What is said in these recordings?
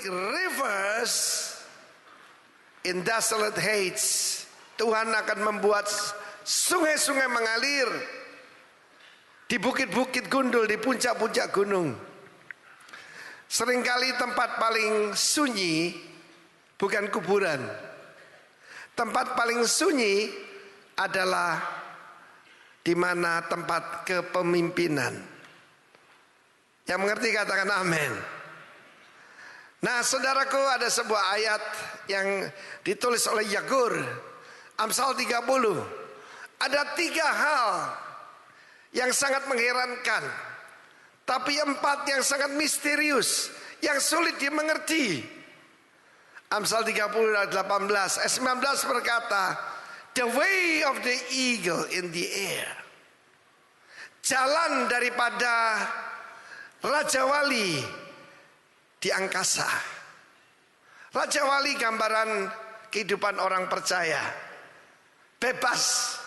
make rivers in desolate heights. Tuhan akan membuat sungai-sungai mengalir di bukit-bukit gundul, di puncak-puncak gunung. Seringkali tempat paling sunyi bukan kuburan. Tempat paling sunyi adalah di mana tempat kepemimpinan. Yang mengerti katakan amin. Nah, saudaraku, ada sebuah ayat yang ditulis oleh Yagur, Amsal 30. Ada 3 hal yang sangat mengherankan, tapi 4 yang sangat misterius, yang sulit dimengerti. Amsal 30 ayat 18, ayat 19 berkata, the way of the eagle in the air. Jalan daripada Raja Wali di angkasa. Raja Wali gambaran kehidupan orang percaya. Bebas,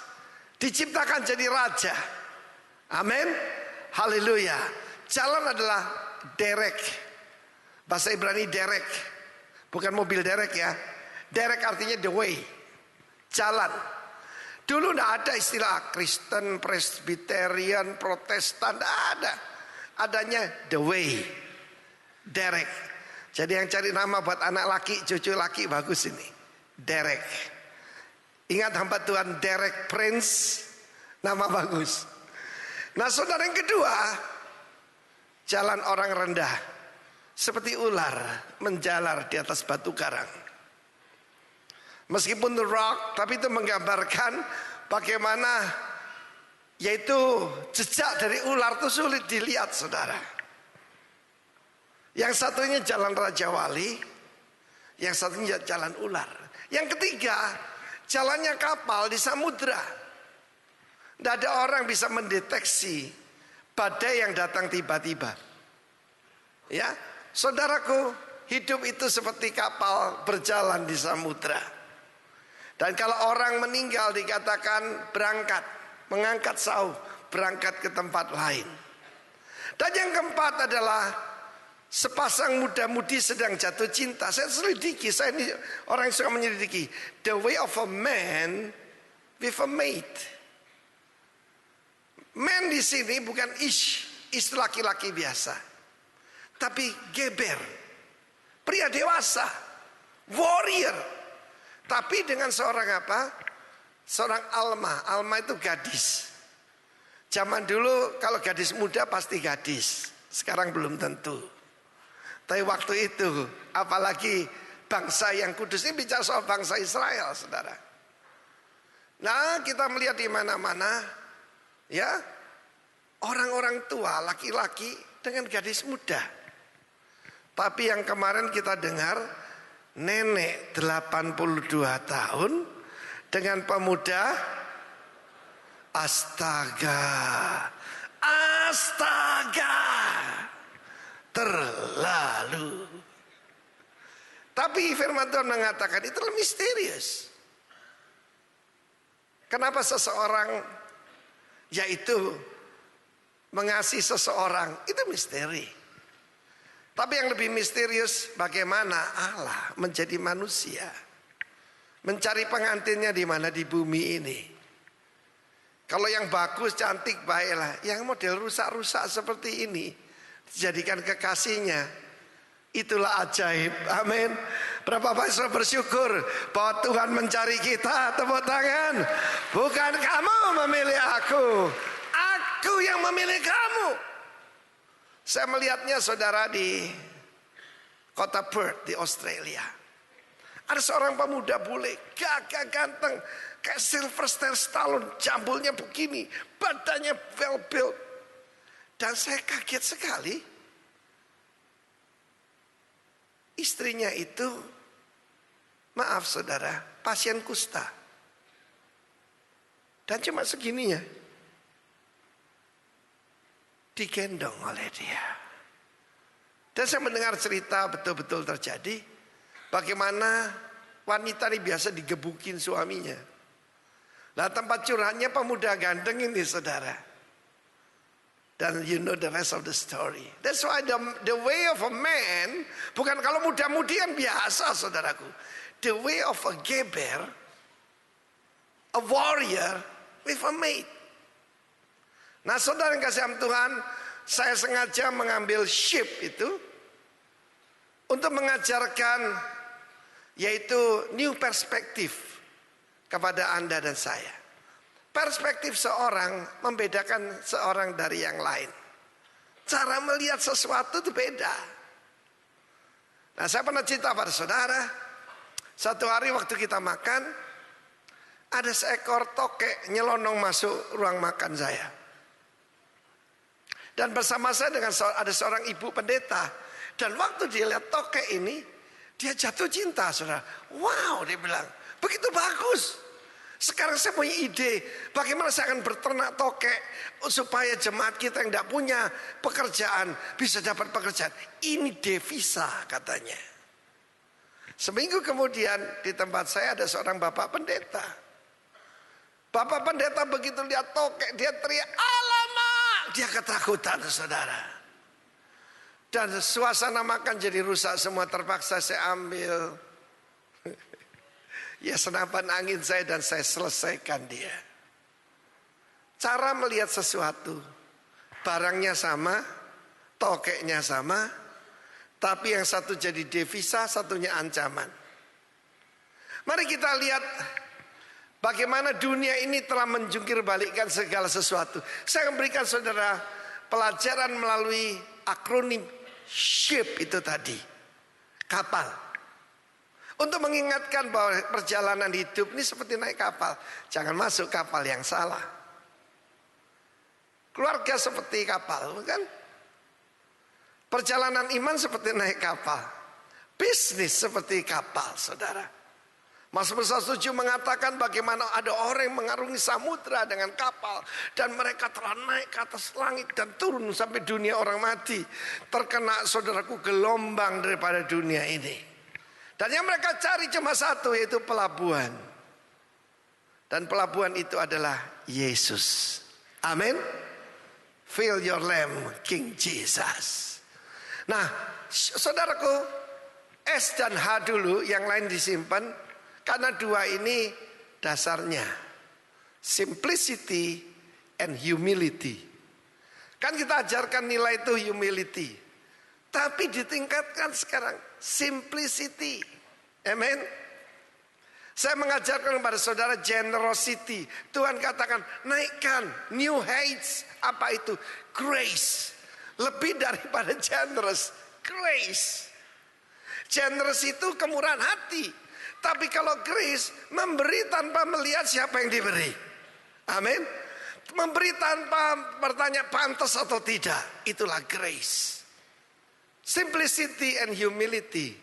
diciptakan jadi raja. Amin. Haleluya. Jalan adalah derek. Bahasa Ibrani derek. Bukan mobil derek ya. Derek artinya the way. Jalan. Dulu tidak ada istilah Kristen, Presbyterian, Protestan, tidak ada. Adanya the way. Derek. Jadi yang cari nama buat anak laki, cucu laki bagus ini. Derek. Ingat hamba Tuhan Derek Prince, nama bagus. Nah, saudara, yang kedua, jalan orang rendah, seperti ular menjalar di atas batu karang. Meskipun the rock, tapi itu menggambarkan bagaimana, yaitu jejak dari ular itu sulit dilihat, saudara. Yang satunya jalan Raja Wali, yang satunya jalan ular. Yang ketiga, jalannya kapal di samudra. Tidak ada orang bisa mendeteksi badai yang datang tiba-tiba. Ya, saudaraku, hidup itu seperti kapal berjalan di samudra. Dan kalau orang meninggal dikatakan berangkat, mengangkat sauh, berangkat ke tempat lain. Dan yang keempat adalah sepasang muda-mudi sedang jatuh cinta. Saya selidiki, saya ini orang yang suka menyelidiki. The way of a man with a mate. Man di sini bukan ish laki-laki biasa, tapi geber, pria dewasa, warrior. Tapi dengan seorang apa? Seorang alma. Alma itu gadis. Zaman dulu kalau gadis muda pasti gadis. Sekarang belum tentu. Tapi waktu itu, apalagi bangsa yang kudus, ini bicara soal bangsa Israel, saudara. Nah, kita melihat di mana-mana, ya, orang-orang tua, laki-laki dengan gadis muda. Tapi yang kemarin kita dengar, nenek 82 tahun dengan pemuda, astaga, terlalu. Tapi firman Tuhan mengatakan itu misterius. Kenapa seseorang, yaitu mengasihi seseorang, itu misteri. Tapi yang lebih misterius, bagaimana Allah menjadi manusia, mencari pengantinnya di mana, di bumi ini. Kalau yang bagus, cantik, baiklah. Yang model rusak-rusak seperti ini dijadikan kekasihnya, itulah ajaib. Amin. Berapa banyak bersyukur bahwa Tuhan mencari kita. Tepuk tangan. Bukan kamu memilih aku, aku yang memilih kamu. Saya melihatnya, saudara, di kota Perth di Australia. Ada seorang pemuda bule, gagah ganteng, kayak Sylvester Stallone, jambulnya begini, badannya well built. Dan saya kaget sekali, istrinya itu, maaf saudara, pasien kusta. Dan cuma segininya, digendong oleh dia. Dan saya mendengar cerita betul-betul terjadi, bagaimana wanita ini biasa digebukin suaminya. Nah, tempat curhatnya pemuda ganteng ini, saudara. Dan you know the rest of the story. That's why the way of a man, bukan kalau muda-mudi kan biasa saudaraku. The way of a geber, a warrior with a mate. Nah saudara yang kasih Tuhan, saya sengaja mengambil sheep itu untuk mengajarkan yaitu new perspektif kepada Anda dan saya. Perspektif seorang membedakan seorang dari yang lain. Cara melihat sesuatu itu beda. Nah saya pernah cerita pada saudara, satu hari waktu kita makan, ada seekor tokek nyelonong masuk ruang makan saya. Dan bersama saya dengan ada seorang ibu pendeta. Dan waktu dia lihat tokek ini, dia jatuh cinta saudara. Wow, dia bilang, begitu bagus. Sekarang saya punya ide, bagaimana saya akan berternak tokek supaya jemaat kita yang tidak punya pekerjaan bisa dapat pekerjaan. Ini devisa katanya. Seminggu kemudian di tempat saya ada seorang bapak pendeta. Bapak pendeta begitu lihat tokek, dia teriak, alamak! Dia ketakutan saudara. Dan suasana makan jadi rusak semua, terpaksa saya ambil. Ya senapan angin saya dan saya selesaikan dia. Cara melihat sesuatu, barangnya sama, tokeknya sama, tapi yang satu jadi devisa, satunya ancaman. Mari kita lihat bagaimana dunia ini telah menjungkir balikkan segala sesuatu. Saya memberikan saudara pelajaran melalui akronim SHIP itu tadi, kapal. Untuk mengingatkan bahwa perjalanan hidup ini seperti naik kapal. Jangan masuk kapal yang salah. Keluarga seperti kapal, kan? Perjalanan iman seperti naik kapal. Bisnis seperti kapal, saudara. Mazmur 107 mengatakan bagaimana ada orang yang mengarungi samudra dengan kapal. Dan mereka telah naik ke atas langit dan turun sampai dunia orang mati. Terkena saudaraku gelombang daripada dunia ini. Dan yang mereka cari cuma satu, yaitu pelabuhan. Dan pelabuhan itu adalah Yesus. Amin. Fill your lamp, King Jesus. Nah, saudaraku, S dan H dulu, yang lain disimpan. Karena dua ini dasarnya. Simplicity and humility. Kan kita ajarkan nilai itu humility. Tapi ditingkatkan sekarang simplicity. Amen. Saya mengajarkan kepada saudara generosity. Tuhan katakan naikkan new heights. Apa itu? Grace. Lebih daripada generous. Grace. Generous itu kemurahan hati. Tapi kalau grace memberi tanpa melihat siapa yang diberi. Amin. Memberi tanpa bertanya pantas atau tidak. Itulah grace. Simplicity and humility.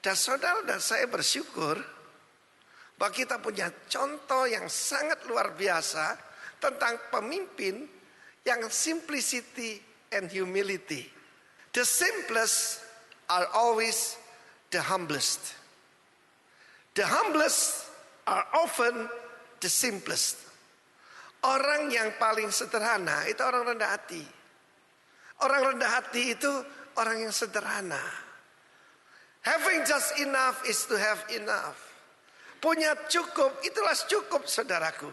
Dan saudara dan saya bersyukur bahwa kita punya contoh yang sangat luar biasa tentang pemimpin yang simplicity and humility. The simplest are always the humblest. The humblest are often the simplest. Orang yang paling sederhana itu orang rendah hati. Orang rendah hati itu orang yang sederhana. Having just enough is to have enough. Punya cukup, itulah cukup saudaraku.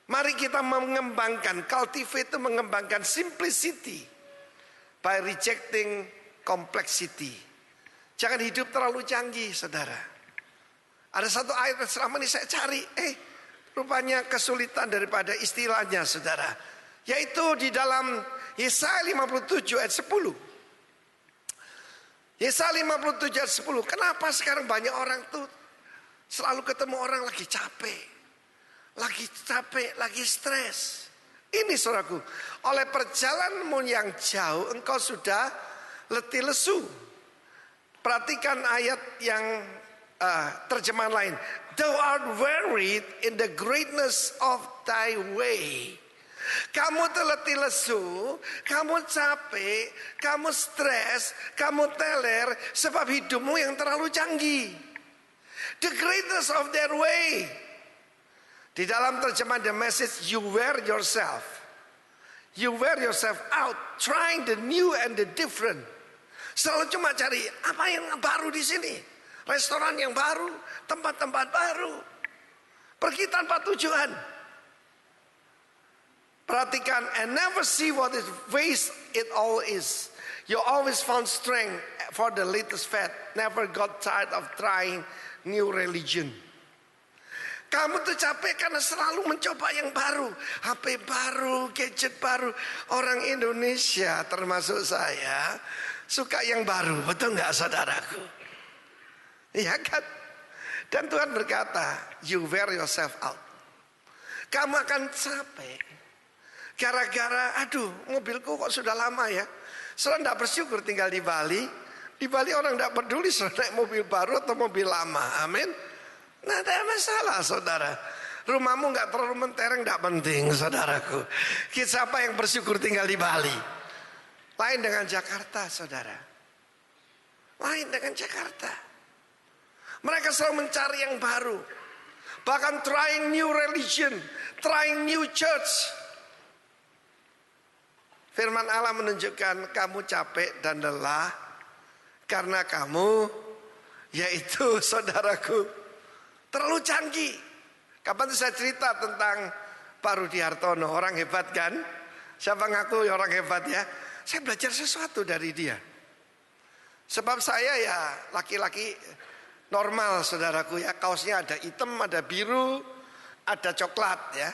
Mari kita mengembangkan, cultivate itu mengembangkan simplicity by rejecting complexity. Jangan hidup terlalu canggih saudara. Ada satu ayat yang selama ini saya cari, rupanya kesulitan daripada istilahnya saudara. Yaitu di dalam Yesaya 57 ayat 10. Yesaya 57 ayat 10. Kenapa sekarang banyak orang tuh selalu ketemu orang lagi capek, lagi stres. Ini saudaraku, oleh perjalananmu yang jauh engkau sudah letih lesu. Perhatikan ayat yang terjemahan lain. Thou art wearied in the greatness of thy way. Kamu letih lesu, kamu capek, kamu stres, kamu teler sebab hidupmu yang terlalu canggih. The greatness of their way. Di dalam terjemahan The Message, you wear yourself. You wear yourself out trying the new and the different. Selalu cuma cari apa yang baru di sini. Restoran yang baru, tempat-tempat baru. Pergi tanpa tujuan. Perhatikan, and never see what is waste it all is. You always found strength for the latest fad. Never got tired of trying new religion. Kamu tuh capek karena selalu mencoba yang baru. HP baru, gadget baru. Orang Indonesia termasuk saya suka yang baru. Betul gak saudaraku? Iya kan? Dan Tuhan berkata, you wear yourself out. Kamu akan capek. Gara-gara, aduh mobilku kok sudah lama ya. Saudara tidak bersyukur tinggal di Bali. Di Bali orang tidak peduli saudara naik mobil baru atau mobil lama. Amin. Nah, tidak masalah saudara. Rumahmu nggak terlalu mentereng, tidak penting saudaraku. Siapa yang bersyukur tinggal di Bali? Lain dengan Jakarta saudara. Lain dengan Jakarta. Mereka selalu mencari yang baru. Bahkan trying new religion, trying new church. Firman Allah menunjukkan kamu capek dan lelah karena kamu, yaitu saudaraku, terlalu canggih. Kapan saya cerita tentang Pak Rudi Hartono, orang hebat kan? Siapa ngaku orang hebat ya? Saya belajar sesuatu dari dia. Sebab saya ya laki-laki normal saudaraku ya. Kaosnya ada hitam, ada biru, ada coklat ya.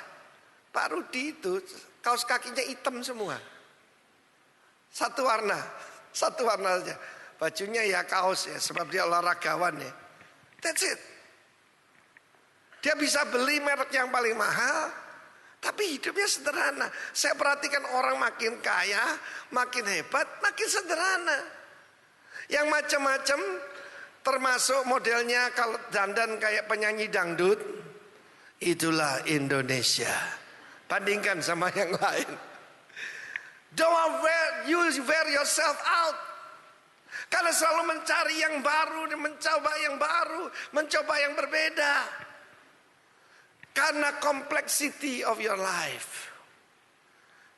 Pak Rudi itu kaos kakinya hitam semua. Satu warna aja. Bajunya ya kaos ya, sebab dia olahragawan ya. That's it. Dia bisa beli merek yang paling mahal, tapi hidupnya sederhana. Saya perhatikan orang makin kaya, makin hebat, makin sederhana. Yang macam-macam, termasuk modelnya kalau dandan kayak penyanyi dangdut, itulah Indonesia. Bandingkan sama yang lain. Don't wear yourself out. Karena selalu mencari yang baru, mencoba yang baru, mencoba yang berbeda. Karena complexity of your life.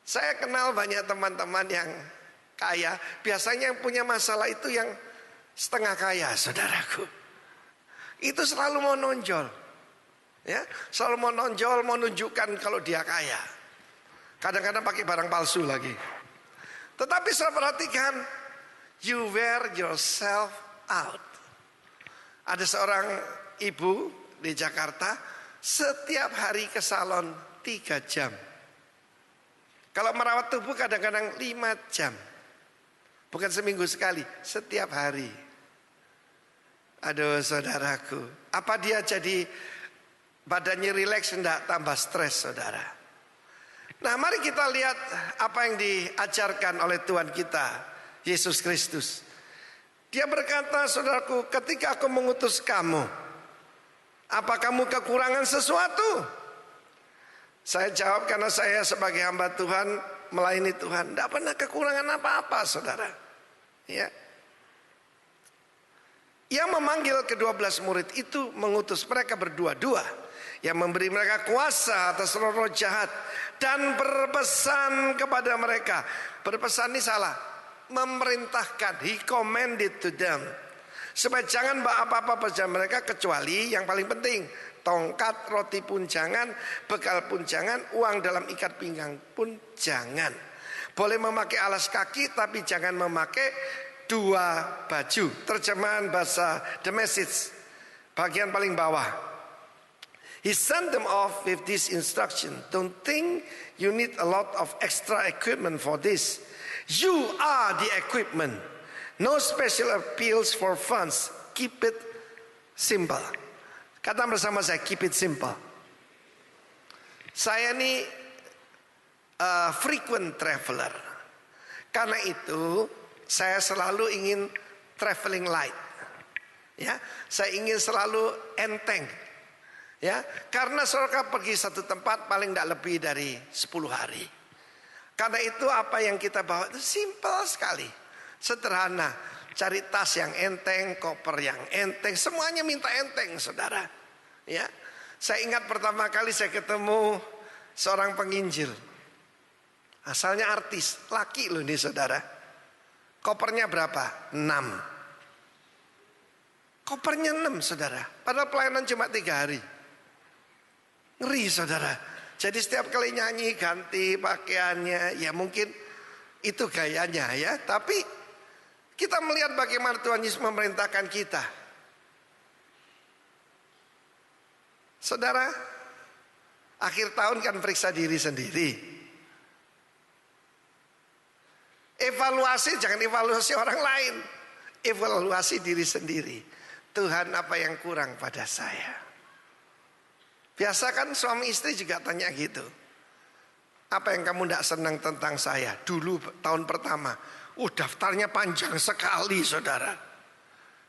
Saya kenal banyak teman-teman yang kaya. Biasanya yang punya masalah itu yang setengah kaya, saudaraku. Itu selalu mau nonjol. Ya, selalu mau nonjol, mau nunjukkan kalau dia kaya. Kadang-kadang pakai barang palsu lagi. Tetapi saya perhatikan, you wear yourself out. Ada seorang ibu di Jakarta, setiap hari ke salon 3 jam. Kalau merawat tubuh kadang-kadang 5 jam. Bukan seminggu sekali, setiap hari. Aduh saudaraku, apa dia jadi badannya rileks, enggak tambah stres saudara. Nah mari kita lihat apa yang diajarkan oleh Tuhan kita, Yesus Kristus. Dia berkata, saudaraku, ketika aku mengutus kamu, apa kamu kekurangan sesuatu? Saya jawab, karena saya sebagai hamba Tuhan, melayani Tuhan, tidak pernah kekurangan apa-apa saudara. Ya. Yang memanggil ke-12 murid itu mengutus mereka berdua-dua, yang memberi mereka kuasa atas roh-roh jahat, dan berpesan kepada mereka. Berpesan ini salah, memerintahkan, he commanded to them, supaya jangan bawa apa-apa pada mereka kecuali yang paling penting, tongkat, roti pun jangan, bekal pun jangan, uang dalam ikat pinggang pun jangan. Boleh memakai alas kaki tapi jangan memakai 2 baju. Terjemahan bahasa The Message, bagian paling bawah. He sent them off with this instruction. Don't think you need a lot of extra equipment for this. You are the equipment. No special appeals for funds. Keep it simple. Kata bersama saya, keep it simple. Saya ini frequent traveler. Karena itu saya selalu ingin traveling light. Ya, saya ingin selalu enteng. Ya, karena saudara pergi satu tempat paling tidak lebih dari 10 hari. Karena itu apa yang kita bawa itu simple sekali, sederhana. Cari tas yang enteng, koper yang enteng, semuanya minta enteng, saudara. Ya, saya ingat pertama kali saya ketemu seorang penginjil. Asalnya artis, laki loh nih saudara. Kopernya berapa? 6. Kopernya 6 saudara. Padahal pelayanan cuma 3 hari. Ngeri saudara. Jadi setiap kali nyanyi ganti pakaiannya. Ya mungkin itu gayanya ya. Tapi kita melihat bagaimana Tuhan Yesus memerintahkan kita. Saudara, akhir tahun kan periksa diri sendiri. Evaluasi, jangan evaluasi orang lain. Evaluasi diri sendiri. Tuhan, apa yang kurang pada saya? Biasa kan suami istri juga tanya gitu. Apa yang kamu tidak senang tentang saya? Dulu tahun pertama. Daftarnya panjang sekali saudara.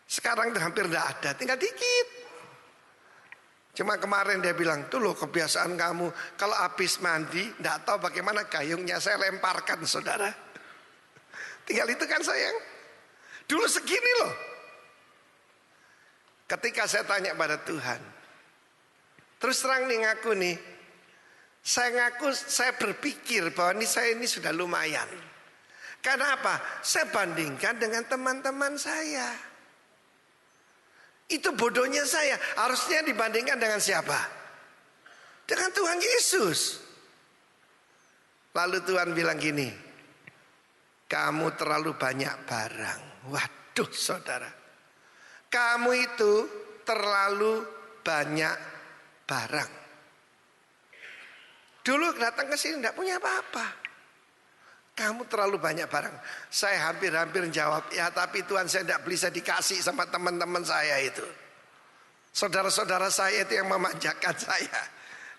Sekarang hampir tidak ada, tinggal dikit. Cuma kemarin dia bilang, tuh loh kebiasaan kamu. Kalau habis mandi, tidak tahu bagaimana gayungnya saya lemparkan saudara. Tinggal itu kan sayang. Dulu segini loh. Ketika saya tanya pada Tuhan. Terus terang nih ngaku nih. Saya berpikir bahwa saya ini sudah lumayan. Karena apa? Saya bandingkan dengan teman-teman saya. Itu bodohnya saya. Harusnya dibandingkan dengan siapa? Dengan Tuhan Yesus. Lalu Tuhan bilang gini. Kamu terlalu banyak barang. Waduh saudara. Kamu itu terlalu banyak barang. Dulu datang ke sini tidak punya apa-apa. Kamu terlalu banyak barang. Saya hampir-hampir jawab, ya tapi Tuhan saya tidak bisa dikasih sama teman-teman saya itu. Saudara-saudara saya itu yang memanjakan saya.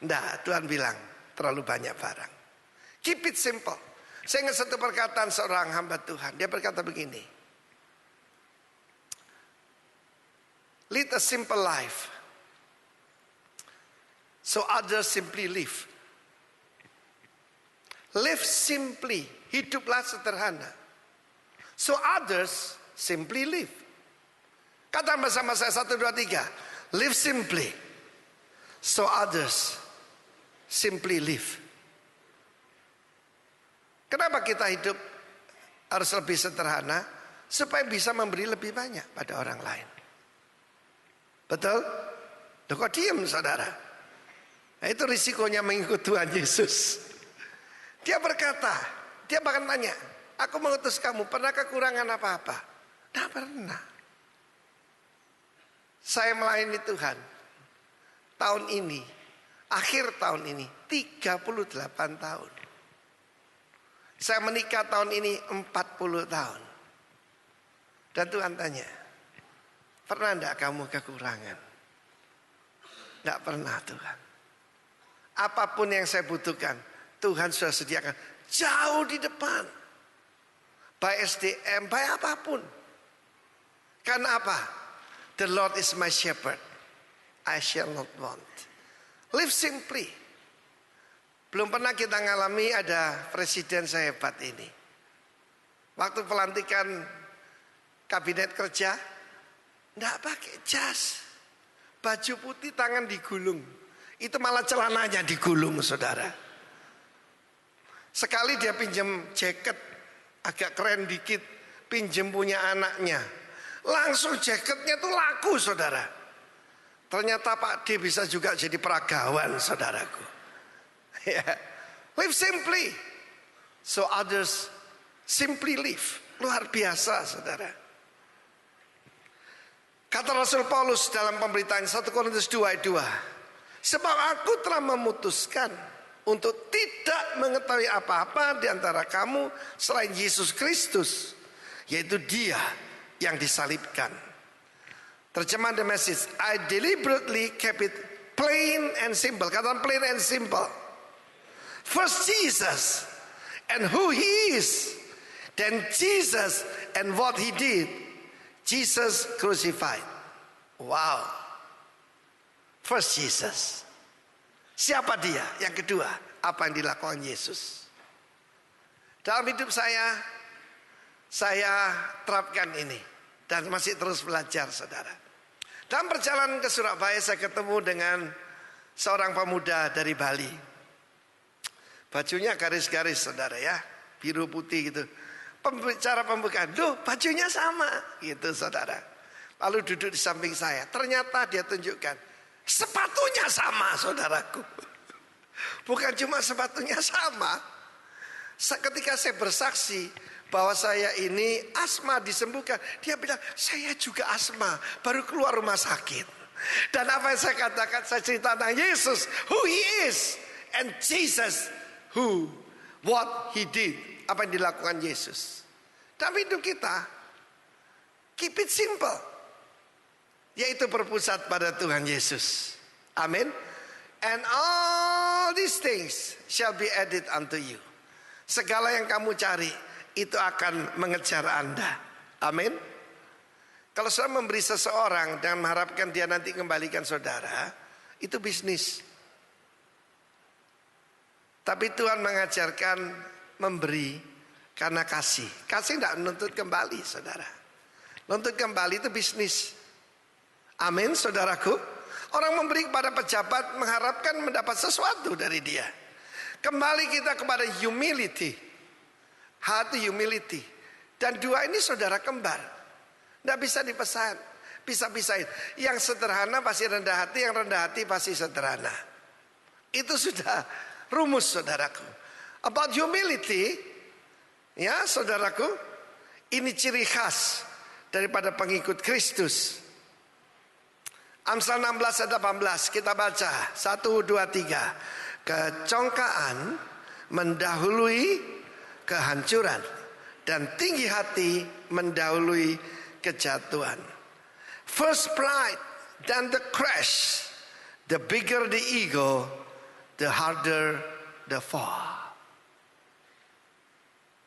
Tidak, Tuhan bilang terlalu banyak barang. Keep it simple. Saya ingat satu perkataan seorang hamba Tuhan. Dia berkata begini. Lead a simple life. So others simply live. Live simply. Hiduplah sederhana. So others simply live. Kata bersama saya 1, 2, 3. Live simply. So others simply live. Kenapa kita hidup harus lebih sederhana? Supaya bisa memberi lebih banyak pada orang lain. Betul? Loh kok diam saudara? Nah, itu risikonya mengikut Tuhan Yesus. Dia berkata, dia bahkan tanya, aku mengutus kamu, pernah kekurangan apa-apa? Tidak pernah. Saya melayani Tuhan. Tahun ini, akhir tahun ini, 38 tahun. Saya menikah tahun ini 40 tahun. Dan Tuhan tanya, pernah enggak kamu kekurangan? Enggak pernah Tuhan. Apapun yang saya butuhkan, Tuhan sudah sediakan jauh di depan. Baik SDM, baik apapun. Karena apa? The Lord is my shepherd. I shall not want. Live simply. Belum pernah kita ngalami ada presiden sehebat ini. Waktu pelantikan kabinet kerja, enggak pakai jas. Baju putih tangan digulung. Itu malah celananya digulung saudara. Sekali dia pinjam jaket agak keren dikit. Pinjam punya anaknya. Langsung jaketnya tuh laku saudara. Ternyata Pak D bisa juga jadi peragawan saudaraku. Ya. Live simply. So others simply live. Luar biasa saudara. Kata Rasul Paulus dalam pemberitaan 1 Korintus 2 ayat 2. Sebab aku telah memutuskan untuk tidak mengetahui apa-apa di antara kamu selain Yesus Kristus. Yaitu dia yang disalibkan. Terjemahan The Message. I deliberately kept it plain and simple. Kata plain and simple. First Jesus and who he is. Then Jesus and what he did. Jesus crucified. Wow. First Jesus. Siapa dia? Yang kedua, apa yang dilakukan Yesus? Dalam hidup saya terapkan ini. Dan masih terus belajar saudara. Dalam perjalanan ke Surabaya saya ketemu dengan seorang pemuda dari Bali. Bajunya garis-garis saudara ya, biru putih gitu. Cara pembukaan, duh bajunya sama gitu saudara. Lalu duduk di samping saya, ternyata dia tunjukkan sepatunya sama saudaraku. Bukan cuma sepatunya sama. Ketika saya bersaksi bahwa saya ini asma disembuhkan, dia bilang saya juga asma, baru keluar rumah sakit. Dan apa yang saya katakan, saya cerita tentang Yesus, who he is, and Jesus, who, what he did, apa yang dilakukan Yesus. Dalam hidup kita, keep it simple, yaitu berpusat pada Tuhan Yesus. Amin. And all these things shall be added unto you. Segala yang kamu cari itu akan mengejar Anda. Amin. Kalau saudara memberi seseorang dan mengharapkan dia nanti kembalikan saudara, itu bisnis. Tapi Tuhan mengajarkan memberi karena kasih. Kasih tidak menuntut kembali saudara. Menuntut kembali itu bisnis. Amin saudaraku. Orang memberi kepada pejabat mengharapkan mendapat sesuatu dari dia. Kembali kita kepada humility. Hati humility. Dan dua ini saudara kembar. Tidak bisa dipesan. Bisa-bisain. Yang sederhana pasti rendah hati. Yang rendah hati pasti sederhana. Itu sudah rumus saudaraku. About humility. Ya saudaraku. Ini ciri khas daripada pengikut Kristus. Amsal 16 ayat 18. Kita baca. 1, 2, 3. Kecongkaan mendahului kehancuran, dan tinggi hati mendahului kejatuhan. First pride, then the crash. The bigger the ego, the harder the fall.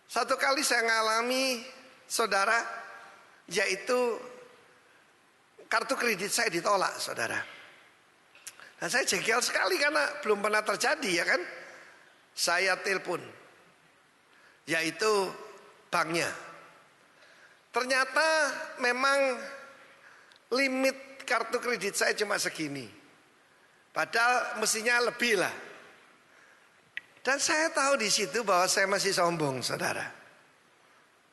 Satu kali saya ngalami saudara, yaitu kartu kredit saya ditolak saudara. Nah saya jengkel sekali karena belum pernah terjadi ya kan. Saya telepon, yaitu banknya. Ternyata memang limit kartu kredit saya cuma segini. Padahal mestinya lebih lah. Dan saya tahu di situ bahwa saya masih sombong saudara.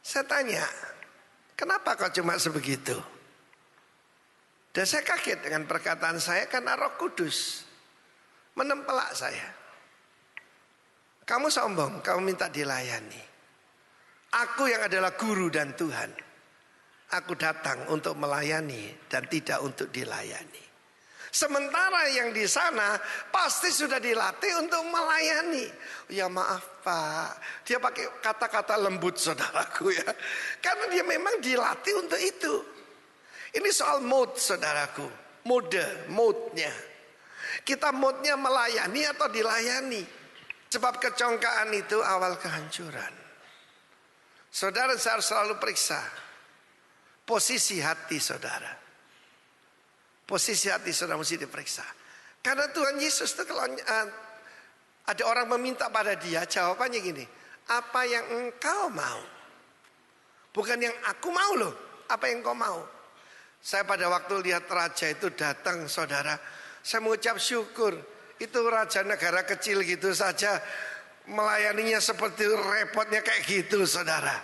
Saya tanya, kenapa kok cuma sebegitu? Dan saya kaget dengan perkataan saya karena Roh Kudus menempelak saya. Kamu sombong, kamu minta dilayani. Aku yang adalah guru dan Tuhan. Aku datang untuk melayani dan tidak untuk dilayani. Sementara yang di sana pasti sudah dilatih untuk melayani. Ya maaf Pak, dia pakai kata-kata lembut saudaraku ya. Karena dia memang dilatih untuk itu. Ini soal mode saudaraku. Mode-nya. Kita mode-nya melayani atau dilayani. Sebab kecongkaan itu awal kehancuran. Saudara harus selalu periksa posisi hati saudara. Posisi hati saudara mesti diperiksa. Karena Tuhan Yesus itu kalau ada orang meminta pada dia, jawabannya gini. Apa yang engkau mau? Bukan yang aku mau loh. Apa yang engkau mau? Saya pada waktu lihat raja itu datang saudara, saya mengucap syukur. Itu raja negara kecil gitu saja melayaninya seperti repotnya kayak gitu saudara.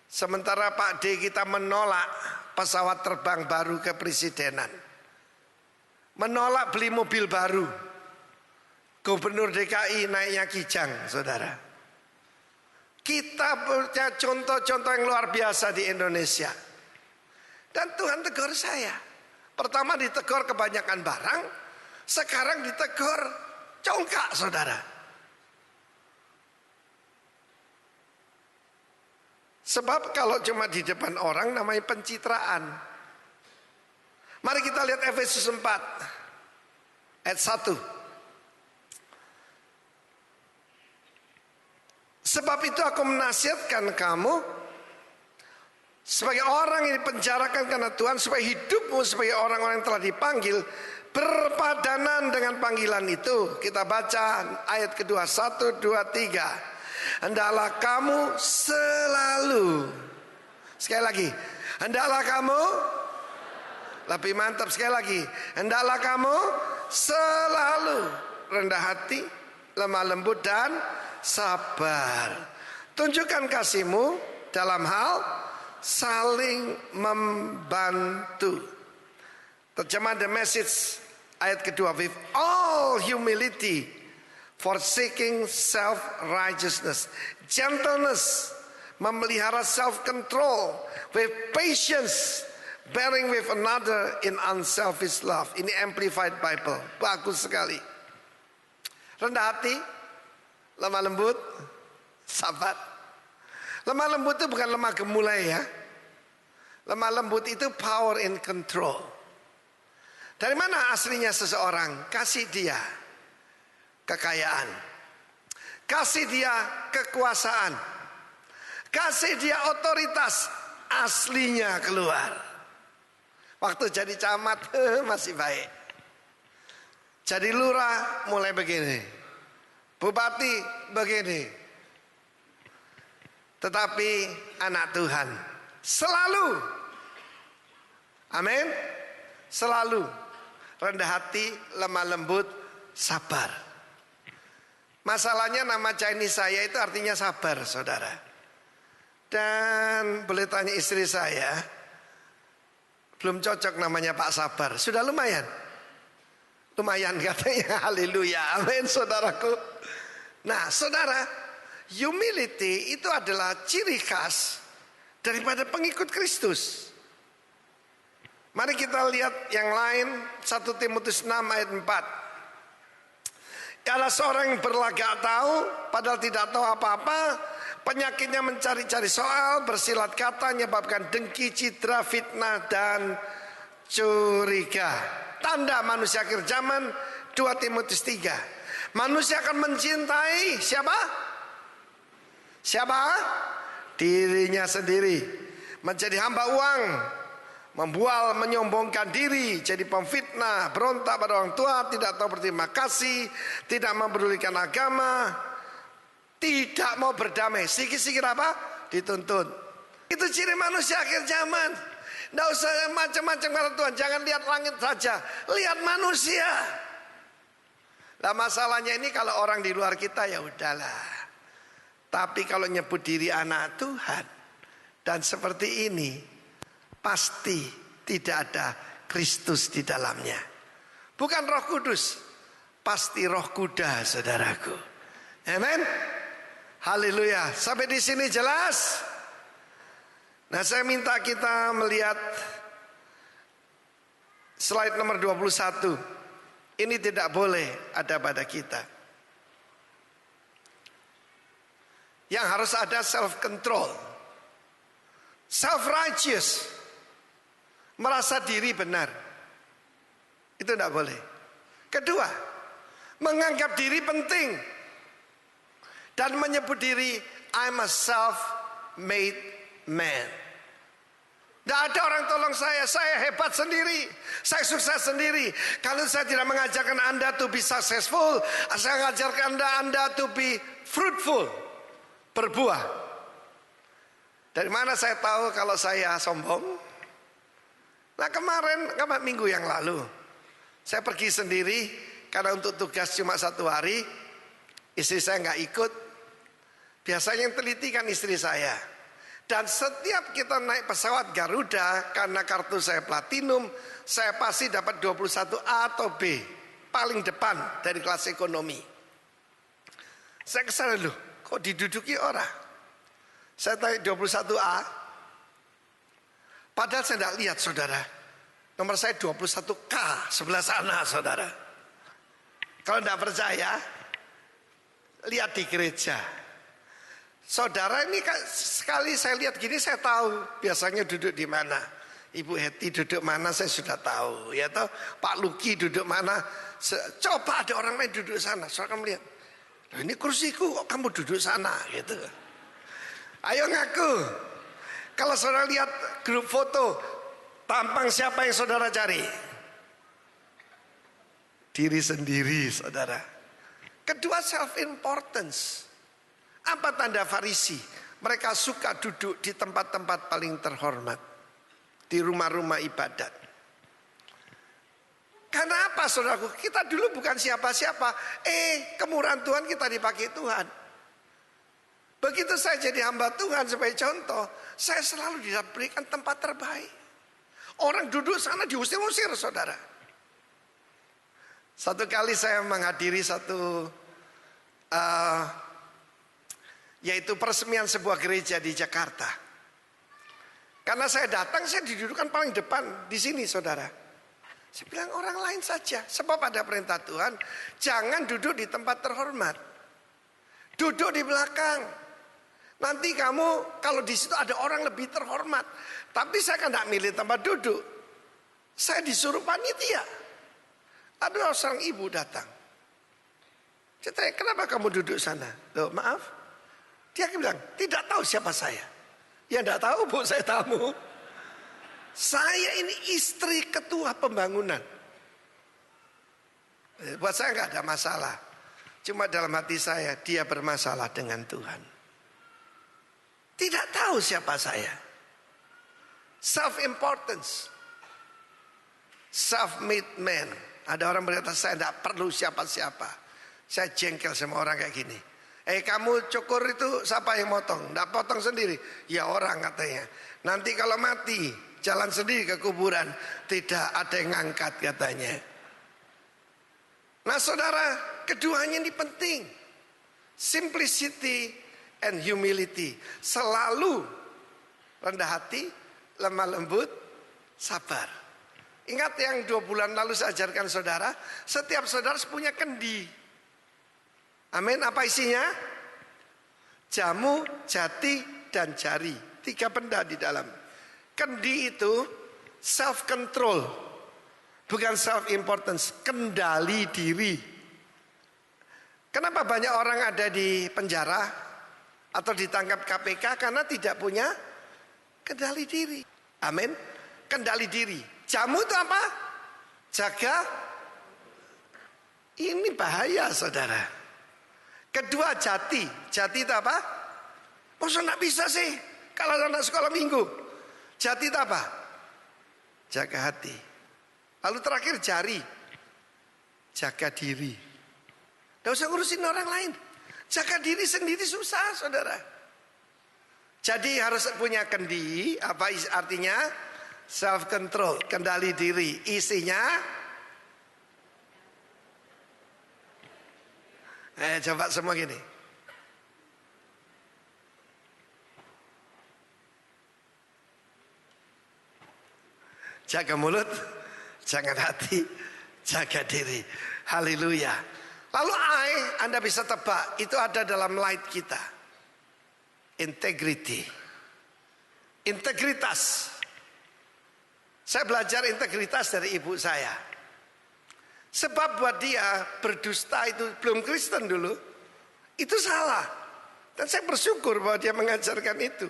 Sementara Pak D kita menolak pesawat terbang baru kepresidenan. Menolak beli mobil baru. Gubernur DKI naiknya kijang saudara. Kita punya contoh-contoh yang luar biasa di Indonesia. Dan Tuhan tegur saya. Pertama ditegur kebanyakan barang. Sekarang ditegur congkak saudara. Sebab kalau cuma di depan orang namanya pencitraan. Mari kita lihat Efesus 4 ayat 1. Sebab itu aku menasihatkan kamu sebagai orang yang dipenjarakan karena Tuhan, supaya hidupmu sebagai orang-orang yang telah dipanggil berpadanan dengan panggilan itu. Kita baca ayat kedua, 1, 2, 3. Hendaklah kamu selalu, sekali lagi, hendaklah kamu, lebih mantap sekali lagi, hendaklah kamu selalu rendah hati, lemah lembut dan sabar. Tunjukkan kasihmu dalam hal saling membantu. Terjemahan The Message ayat kedua, with all humility, forsaking self-righteousness, gentleness, memelihara self-control, with patience, bearing with another in unselfish love. Ini Amplified Bible, bagus sekali. Rendah hati, lemah lembut, sabar. Lemah lembut itu bukan lemah gemulai ya. Lemah lembut itu power and control. Dari mana aslinya seseorang? Kasih dia kekayaan, kasih dia kekuasaan, kasih dia otoritas, aslinya keluar. Waktu jadi camat masih baik, jadi lurah mulai begini, bupati begini. Tetapi anak Tuhan selalu, amin, selalu rendah hati, lemah lembut, sabar. Masalahnya nama Chinese saya itu artinya sabar, saudara. Dan boleh tanya istri saya, belum cocok namanya Pak Sabar. Sudah lumayan? Lumayan katanya, haleluya, amin saudaraku. Nah saudara, humility itu adalah ciri khas daripada pengikut Kristus. Mari kita lihat yang lain, 1 Timotius 6 ayat 4. Kalau seorang yang berlagak tahu, padahal tidak tahu apa-apa, penyakitnya mencari-cari soal, bersilat kata, menyebabkan dengki, citra, fitnah, dan curiga. Tanda manusia akhir zaman, 2 Timotius 3. Manusia akan mencintai siapa? Siapa? Dirinya sendiri. Menjadi hamba uang, membual, menyombongkan diri, jadi pemfitnah, berontak pada orang tua, tidak tahu berterima kasih, tidak mempedulikan agama, tidak mau berdamai. Sikit-sikit apa? Dituntut. Itu ciri manusia akhir zaman. Tidak usah macam-macam kata Tuhan. Jangan lihat langit saja, lihat manusia. Nah masalahnya ini kalau orang di luar kita ya udahlah. Tapi kalau nyebut diri anak Tuhan dan seperti ini, pasti tidak ada Kristus di dalamnya. Bukan Roh Kudus, pasti roh kuda, saudaraku. Amin. Haleluya. Sampai di sini jelas? Nah, saya minta kita melihat slide nomor 21. Ini tidak boleh ada pada kita. Yang harus ada self-control, self-righteous, merasa diri benar. Itu tidak boleh. Kedua, menganggap diri penting dan menyebut diri I'm a self-made man. Tidak ada orang tolong saya hebat sendiri, saya sukses sendiri. Kalau saya tidak mengajarkan Anda to be successful, saya mengajarkan Anda to be fruitful, berbuah. Dari mana saya tahu kalau saya sombong? Nah kemarin minggu yang lalu, saya pergi sendiri karena untuk tugas cuma 1 hari, istri saya nggak ikut. Biasanya yang teliti kan istri saya. Dan setiap kita naik pesawat Garuda, karena kartu saya platinum, saya pasti dapat 21A atau B, paling depan dari kelas ekonomi. Saya kesana loh, kok diduduki orang? Saya tanya 21A, padahal saya tidak lihat saudara. Nomor saya 21K sebelah sana saudara. Kalau tidak percaya, lihat di gereja. Saudara ini sekali saya lihat gini saya tahu biasanya duduk di mana. Ibu Heti duduk mana saya sudah tahu. Ya toh Pak Luki duduk mana. Coba ada orang lain duduk sana. Saudara kamu lihat. Ini kursiku kok kamu duduk sana gitu. Ayo ngaku. Kalau saudara lihat grup foto, tampang siapa yang saudara cari? Diri sendiri saudara. Kedua self-importance. Apa tanda Farisi? Mereka suka duduk di tempat-tempat paling terhormat, di rumah-rumah ibadat. Karena apa saudaraku? Kita dulu bukan siapa-siapa. Kemurahan Tuhan kita dipakai Tuhan. Begitu saya jadi hamba Tuhan sebagai contoh, saya selalu diberikan tempat terbaik. Orang duduk sana diusir-usir saudara. Satu kali saya menghadiri yaitu peresmian sebuah gereja di Jakarta. Karena saya datang, saya didudukan paling depan di sini saudara. Saya bilang orang lain saja, sebab ada perintah Tuhan, jangan duduk di tempat terhormat. Duduk di belakang. Nanti kamu kalau di situ ada orang lebih terhormat. Tapi saya kan tidak milih tempat duduk. Saya disuruh panitia. Ada seorang ibu datang. Saya tanya, kenapa kamu duduk sana? Loh, maaf. Dia bilang, tidak tahu siapa saya. Ya tidak tahu bu, saya tamu. Saya ini istri ketua pembangunan. Buat saya nggak ada masalah. Cuma dalam hati saya, dia bermasalah dengan Tuhan. Tidak tahu siapa saya. Self-importance. Self-made man. Ada orang berkata saya tidak perlu siapa-siapa. Saya jengkel sama orang kayak gini. Kamu cukur itu siapa yang motong? Tidak potong sendiri. Ya orang katanya. Nanti kalau mati jalan sendiri ke kuburan. Tidak ada yang ngangkat katanya. Nah saudara, keduanya ini penting. Simplicity and humility. Selalu rendah hati, lemah lembut, sabar. Ingat yang 2 bulan lalu saya ajarkan saudara, setiap saudara punya kendi. Amin, apa isinya? Jamu, jati, dan jari. 3 benda di dalam. Kendi itu self control, bukan self importance, kendali diri. Kenapa banyak orang ada di penjara atau ditangkap KPK? Karena tidak punya kendali diri. Amin. Kendali diri. Jamu itu apa? Jaga. Ini bahaya saudara. Kedua jati. Jati itu apa? Masa gak bisa sih kalau anak sekolah minggu. Jati itu apa? Jaga hati. Lalu terakhir jari. Jaga diri. Gak usah ngurusin orang lain. Jaga diri sendiri susah saudara. Jadi harus punya kendi. Apa artinya? Self control, kendali diri. Isinya coba semua gini. Jaga mulut, jangan hati, jaga diri. Haleluya. Lalu Anda bisa tebak, itu ada dalam light kita. Integrity. Integritas. Saya belajar integritas dari ibu saya. Sebab buat dia berdusta itu belum Kristen dulu. Itu salah. Dan saya bersyukur bahwa dia mengajarkan itu.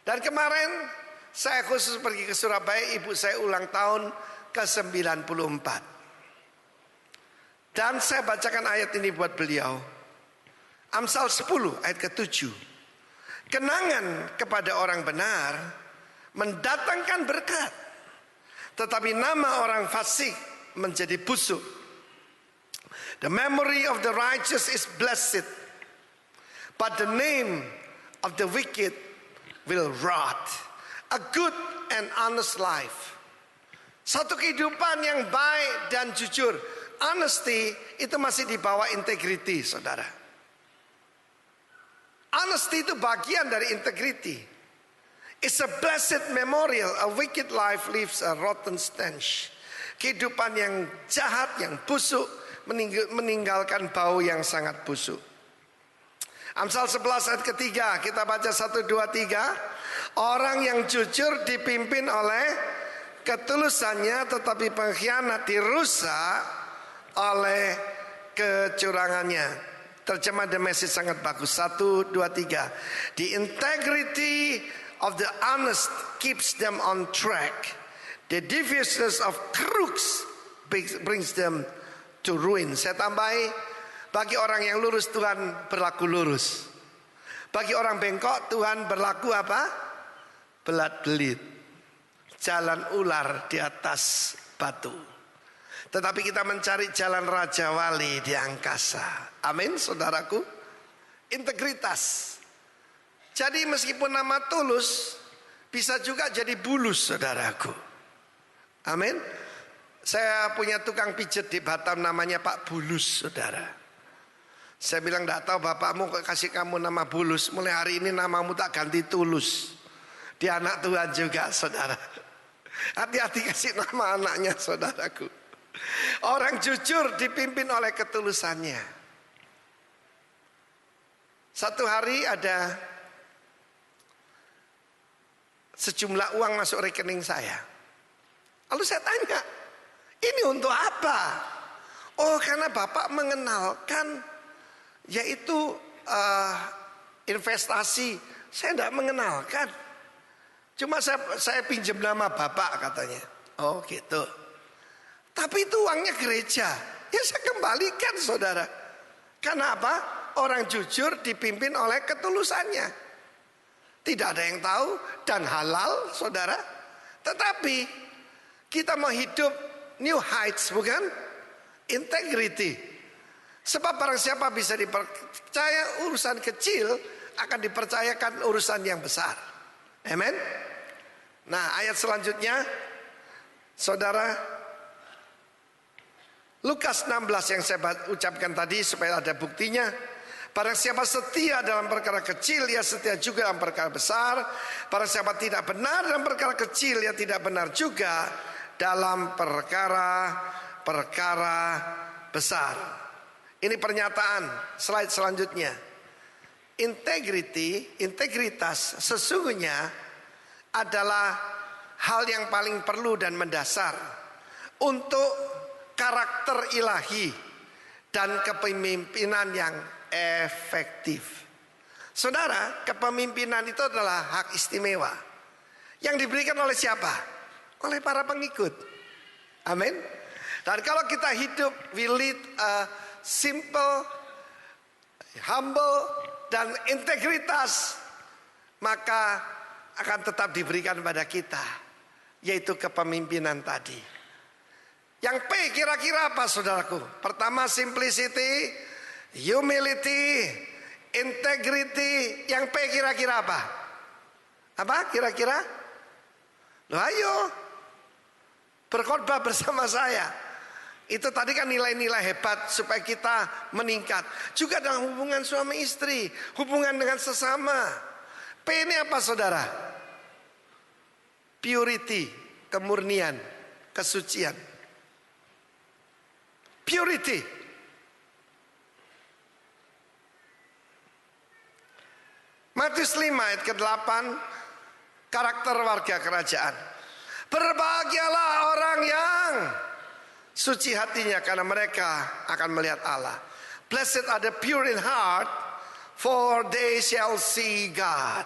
Dan kemarin saya khusus pergi ke Surabaya, ibu saya ulang tahun ke-94. Dan saya bacakan ayat ini buat beliau. Amsal 10 ayat ke-7. Kenangan kepada orang benar mendatangkan berkat, tetapi nama orang fasik menjadi busuk. The memory of the righteous is blessed, but the name of the wicked will rot. A good and honest life. Satu kehidupan yang baik dan jujur. Honesty itu masih di bawah integrity, saudara. Honesty itu bagian dari integrity. It's a blessed memorial. A wicked life leaves a rotten stench. Kehidupan yang jahat, yang busuk, meninggalkan bau yang sangat busuk. Amsal 11 ayat ketiga, kita baca 1, 2, 3. Orang yang jujur dipimpin oleh ketulusannya, tetapi pengkhianat dirusak oleh kecurangannya. Terjemah The Message sangat bagus. 1, 2, 3. The integrity of the honest keeps them on track. The deviousness of crooks brings them to ruin. Saya tambahi, bagi orang yang lurus Tuhan berlaku lurus. Bagi orang bengkok Tuhan berlaku apa? Belat belit. Jalan ular di atas batu. Tetapi kita mencari jalan Raja Wali di angkasa. Amin, saudaraku. Integritas. Jadi meskipun nama Tulus, bisa juga jadi Bulus, saudaraku. Amin. Saya punya tukang pijet di Batam namanya Pak Bulus, saudara. Saya bilang, enggak tahu bapakmu kasih kamu nama Bulus. Mulai hari ini namamu tak ganti Tulus. Dia anak Tuhan juga, saudara. Hati-hati kasih nama anaknya, saudaraku. Orang jujur dipimpin oleh ketulusannya. Satu hari ada sejumlah uang masuk rekening saya. Lalu saya tanya, ini untuk apa? Oh, karena Bapak mengenalkan, yaitu investasi. Saya tidak mengenalkan. Cuma saya pinjam nama Bapak, katanya. Oh gitu. Tapi itu uangnya gereja. Ya saya kembalikan, saudara. Karena apa? Orang jujur dipimpin oleh ketulusannya. Tidak ada yang tahu dan halal, saudara. Tetapi kita mau hidup new heights, bukan? Integrity. Sebab barang siapa bisa dipercaya urusan kecil, akan dipercayakan urusan yang besar. Amen. Nah, ayat selanjutnya, saudara, Lukas 16 yang saya ucapkan tadi supaya ada buktinya. Barang siapa setia dalam perkara kecil, ia setia juga dalam perkara besar. Barang siapa tidak benar dalam perkara kecil, ia tidak benar juga dalam perkara besar. Ini pernyataan. Slide selanjutnya. Integritas sesungguhnya adalah hal yang paling perlu dan mendasar untuk karakter ilahi dan kepemimpinan yang efektif. Saudara, kepemimpinan itu adalah hak istimewa yang diberikan oleh siapa? Oleh para pengikut. Amin. Dan kalau kita hidup, we lead a simple, humble, dan integritas, maka akan tetap diberikan pada kita, yaitu kepemimpinan tadi. Yang P kira-kira apa, saudaraku? Pertama simplicity, humility, integrity. Yang P kira-kira apa? Apa kira-kira? Loh ayo, berkhotbah bersama saya. Itu tadi kan nilai-nilai hebat supaya kita meningkat. Juga dalam hubungan suami istri, hubungan dengan sesama. P ini apa, saudara? Purity, kemurnian, kesucian. Purity. Matius 5 ayat ke-8, karakter warga kerajaan. Berbahagialah orang yang suci hatinya, karena mereka akan melihat Allah. Blessed are the pure in heart, for they shall see God.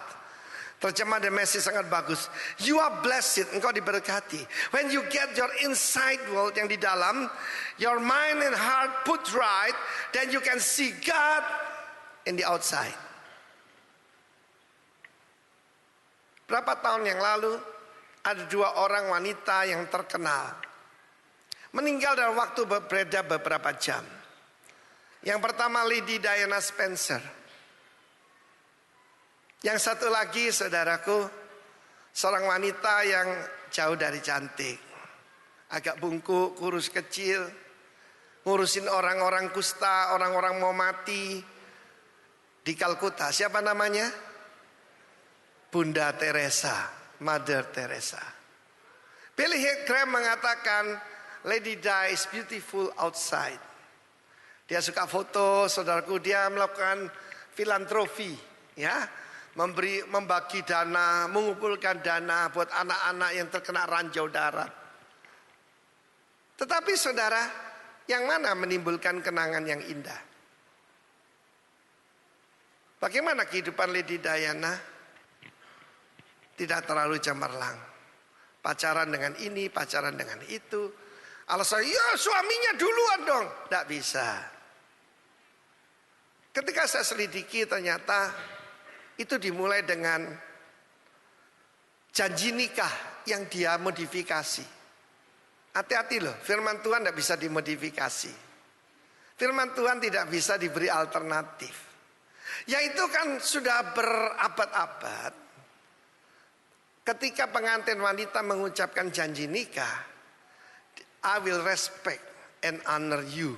Terjemah The Message sangat bagus. You are blessed, engkau diberkati. When you get your inside world yang di dalam, your mind and heart put right, then you can see God in the outside. Berapa tahun yang lalu, ada 2 orang wanita yang terkenal meninggal dalam waktu berbeda beberapa jam. Yang pertama Lady Diana Spencer. Yang satu lagi, saudaraku, seorang wanita yang jauh dari cantik. Agak bungkuk, kurus kecil, ngurusin orang-orang kusta, orang-orang mau mati di Kalkuta. Siapa namanya? Bunda Teresa, Mother Teresa. Billy Graham mengatakan, Lady Di is beautiful outside. Dia suka foto, saudaraku. Dia melakukan filantropi, ya, membagi dana, mengumpulkan dana buat anak-anak yang terkena ranjau darat. Tetapi saudara, yang mana menimbulkan kenangan yang indah? Bagaimana kehidupan Lady Diana? Tidak terlalu cemerlang. Pacaran dengan ini, pacaran dengan itu. Alasan, ya suaminya duluan dong. Tidak bisa. Ketika saya selidiki, ternyata itu dimulai dengan janji nikah yang dia modifikasi. Hati-hati loh, firman Tuhan tidak bisa dimodifikasi. Firman Tuhan tidak bisa diberi alternatif. Yaitu kan sudah berabad-abad. Ketika pengantin wanita mengucapkan janji nikah, I will respect and honor you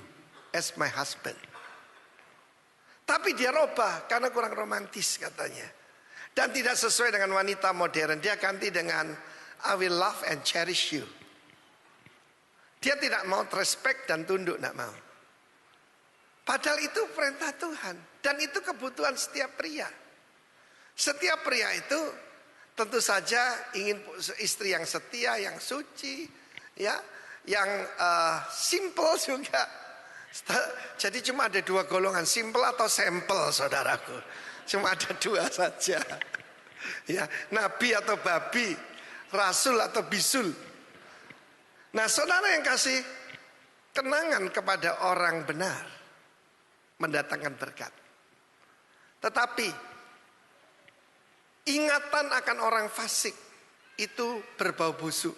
as my husband. Tapi dia robah karena kurang romantis katanya. Dan tidak sesuai dengan wanita modern. Dia ganti dengan I will love and cherish you. Dia tidak mau respect dan tunduk, tidak mau. Padahal itu perintah Tuhan. Dan itu kebutuhan setiap pria. Setiap pria itu tentu saja ingin istri yang setia, yang suci, ya, yang simple juga. Jadi cuma ada dua golongan, simple atau sampel, saudaraku. Cuma ada dua saja. Ya, nabi atau babi, rasul atau bisul. Nah, saudara yang kasih kenangan kepada orang benar mendatangkan berkat. Tetapi ingatan akan orang fasik itu berbau busuk.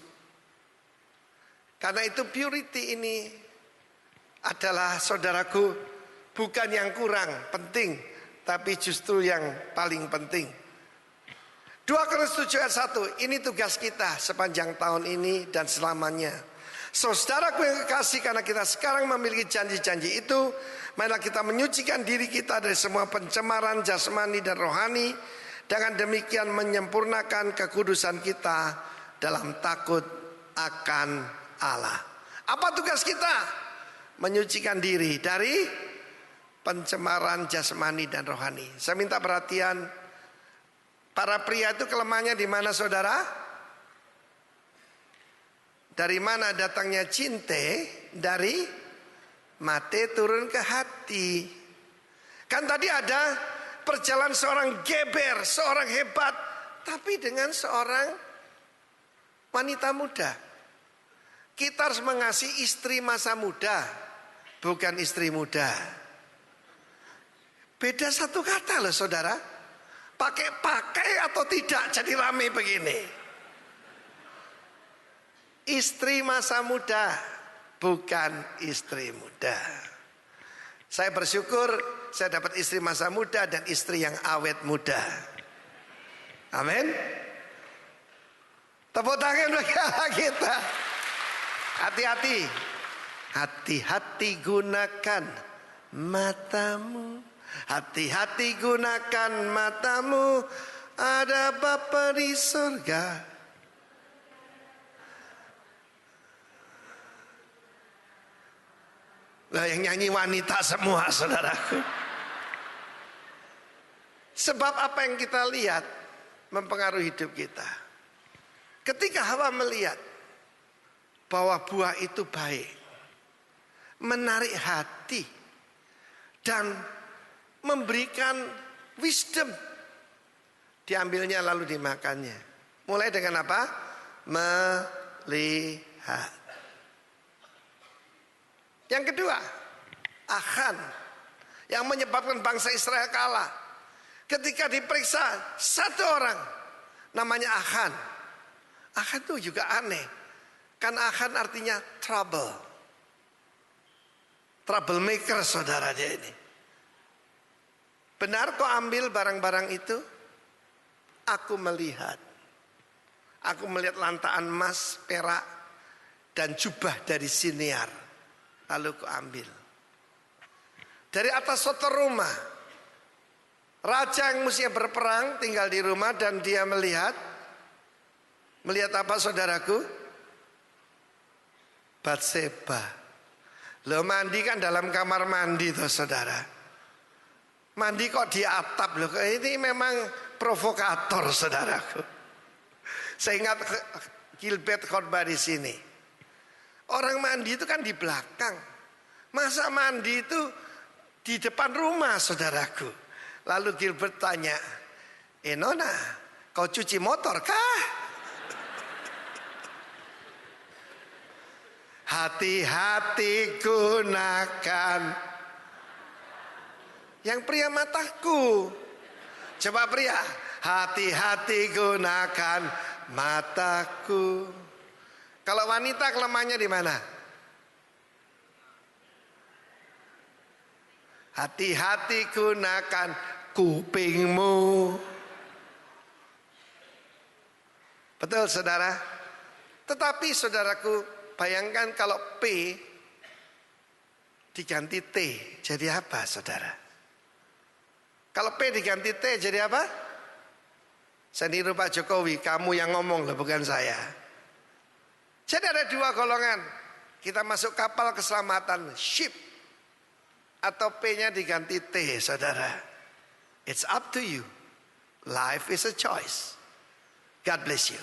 Karena itu purity ini adalah, saudaraku, bukan yang kurang penting, tapi justru yang paling penting. 2 Korintus 7 ayat 1, ini tugas kita sepanjang tahun ini dan selamanya. Saudaraku yang kekasih, karena kita sekarang memiliki janji-janji itu, marilah kita menyucikan diri kita dari semua pencemaran jasmani dan rohani, dengan demikian menyempurnakan kekudusan kita dalam takut akan Allah. Apa tugas kita? Menyucikan diri dari pencemaran jasmani dan rohani. Saya minta perhatian. Para pria itu kelemahannya di mana, saudara? Dari mana datangnya cinta? Dari mate turun ke hati. Kan tadi ada perjalanan seorang geber, seorang hebat, tapi dengan seorang wanita muda. Kita harus mengasihi istri masa muda, bukan istri muda. Beda satu kata loh, saudara. Pakai atau tidak jadi rame begini. Istri masa muda, bukan istri muda. Saya bersyukur saya dapat istri masa muda dan istri yang awet muda. Amin. Tepuk tangan bagi kita. Hati-hati. Hati-hati gunakan matamu. Hati-hati gunakan matamu, ada Bapa di surga. Lah yang nyanyi wanita semua, saudaraku. Sebab apa yang kita lihat mempengaruhi hidup kita. Ketika Hawa melihat bahwa buah itu baik, menarik hati, dan memberikan wisdom, diambilnya lalu dimakannya. Mulai dengan apa? Melihat. Yang kedua, Achan, yang menyebabkan bangsa Israel kalah. Ketika diperiksa satu orang namanya Achan. Achan itu juga aneh. Kan Achan artinya trouble. Troublemaker, saudara, dia ini. Benar kau ambil barang-barang itu? Aku melihat. Aku melihat lantaan emas, perak, dan jubah dari Siniar. Lalu kau ambil. Dari atas sotor rumah, raja yang mestinya berperang tinggal di rumah dan dia melihat. Melihat apa, saudaraku? Batseba. Lo mandi kan dalam kamar mandi tuh, saudara. Mandi kok di atap loh. Ini memang provokator, saudaraku. Saya ingat Gilbert khotbah di sini. Orang mandi itu kan di belakang. Masa mandi itu di depan rumah, saudaraku. Lalu Gilbert tanya, Nona, kau cuci motor kah? Hati-hati gunakan. Yang pria mataku. Coba pria, hati-hati gunakan mataku. Kalau wanita kelemahannya di mana? Hati-hati gunakan kupingmu. Betul saudara? Tetapi saudaraku, bayangkan kalau P diganti T, jadi apa saudara? Kalau P diganti T jadi apa? Saya niru Pak Jokowi, kamu yang ngomong loh, bukan saya. Jadi ada dua golongan. Kita masuk kapal keselamatan, ship. Atau P-nya diganti T, saudara. It's up to you. Life is a choice. God bless you.